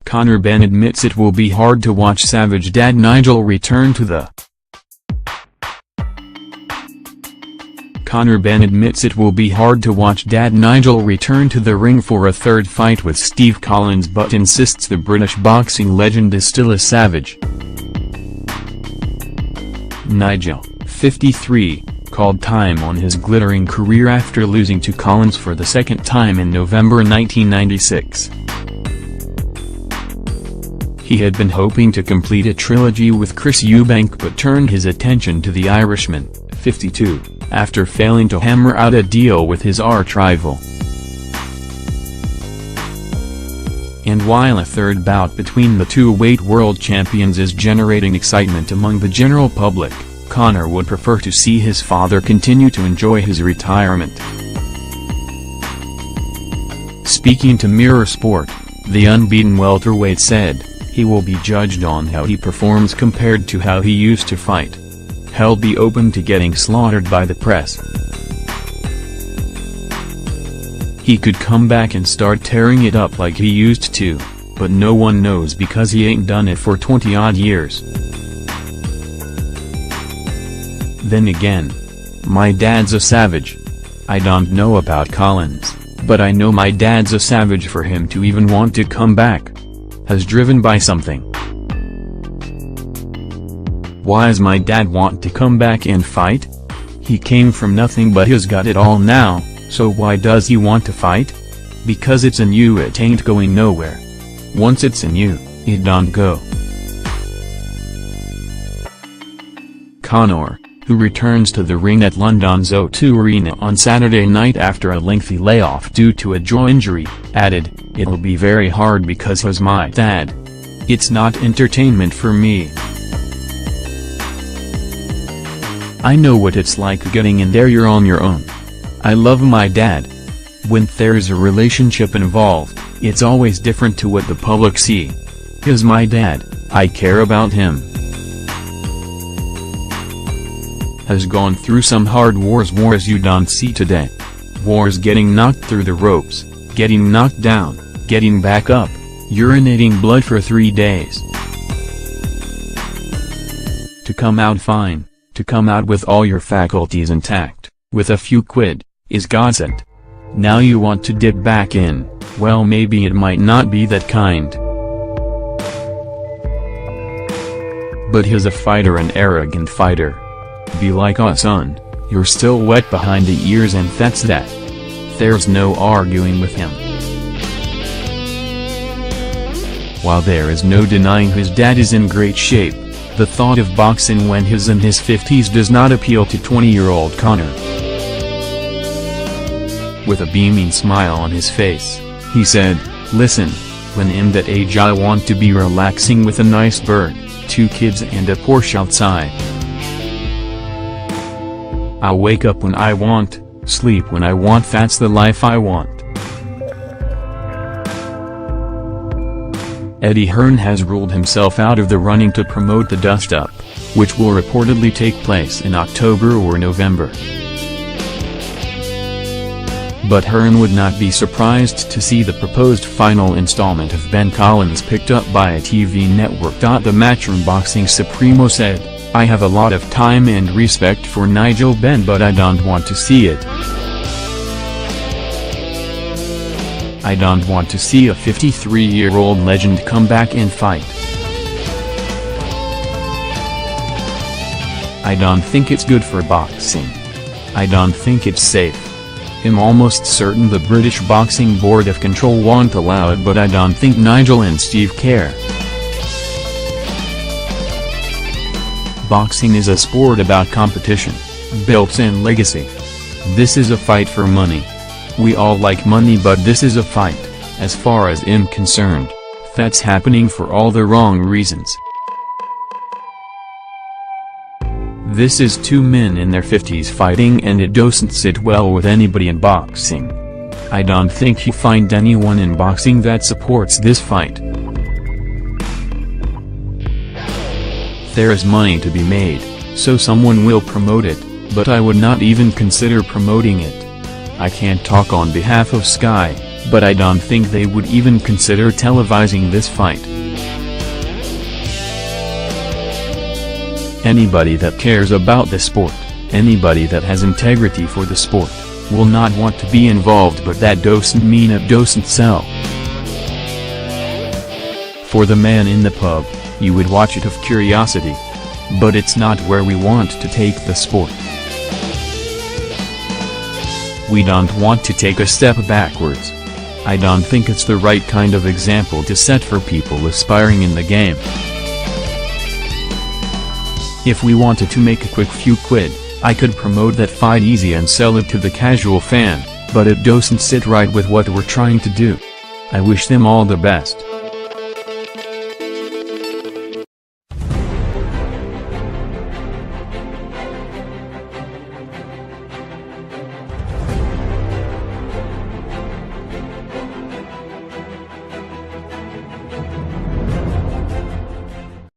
Conor Benn admits it will be hard to watch Savage dad Nigel return to the Conor Benn admits it will be hard to watch dad Nigel return to the ring for a third fight with Steve Collins, but insists the British boxing legend is still a savage. Nigel, 53, called time on his glittering career after losing to Collins for the second time in November 1996. He had been hoping to complete a trilogy with Chris Eubank but turned his attention to the Irishman, 52, after failing to hammer out a deal with his arch-rival. And while a third bout between the two weight world champions is generating excitement among the general public, Conor would prefer to see his father continue to enjoy his retirement. Speaking to Mirror Sport, the unbeaten welterweight said, "He will be judged on how he performs compared to how he used to fight. He'll be open to getting slaughtered by the press. He could come back and start tearing it up like he used to, but no one knows because he ain't done it for 20-odd years. Then again, my dad's a savage. I don't know about Collins, but I know my dad's a savage. For him to even want to come back has driven by something. Why does my dad want to come back and fight? He came from nothing but he's got it all now, so why does he want to fight? Because it's in you, it ain't going nowhere. Once it's in you, it don't go." Conor, who returns to the ring at London's O2 Arena on Saturday night after a lengthy layoff due to a jaw injury, added, "It'll be very hard because he's my dad. It's not entertainment for me. I know what it's like getting in there. You're on your own. I love my dad. When there's a relationship involved, it's always different to what the public see. He's my dad, I care about him. Has gone through some hard wars you don't see today. Wars getting knocked through the ropes, getting knocked down, getting back up, urinating blood for 3 days. To come out fine, to come out with all your faculties intact, with a few quid, is godsend. Now you want to dip back in, well maybe it might not be that kind. But he's a fighter, an arrogant fighter. Be like us, son, you're still wet behind the ears and that's that. There's no arguing with him." While there is no denying his dad is in great shape, the thought of boxing when he's in his 50s does not appeal to 20-year-old Conor. With a beaming smile on his face, he said, "Listen, when I'm that age I want to be relaxing with a nice bird, 2 kids and a Porsche outside. I'll wake up when I want, sleep when I want, that's the life I want." Eddie Hearn has ruled himself out of the running to promote the Dust-Up, which will reportedly take place in October or November. But Hearn would not be surprised to see the proposed final installment of Ben Collins picked up by a TV network. The Matchroom Boxing Supremo said, "I have a lot of time and respect for Nigel Benn, but I don't want to see it. I don't want to see a 53-year-old legend come back and fight. I don't think it's good for boxing. I don't think it's safe. I'm almost certain the British Boxing Board of Control won't allow it, but I don't think Nigel and Steve care. Boxing is a sport about competition, belts and legacy. This is a fight for money. We all like money, but this is a fight, as far as I'm concerned, that's happening for all the wrong reasons. This is 2 men in their 50s fighting, and it doesn't sit well with anybody in boxing. I don't think you find anyone in boxing that supports this fight. There is money to be made, so someone will promote it, but I would not even consider promoting it. I can't talk on behalf of Sky, but I don't think they would even consider televising this fight. Anybody that cares about the sport, anybody that has integrity for the sport, will not want to be involved, but that doesn't mean it doesn't sell. For the man in the pub, you would watch it of curiosity. But it's not where we want to take the sport. We don't want to take a step backwards. I don't think it's the right kind of example to set for people aspiring in the game. If we wanted to make a quick few quid, I could promote that fight easy and sell it to the casual fan, but it doesn't sit right with what we're trying to do. I wish them all the best.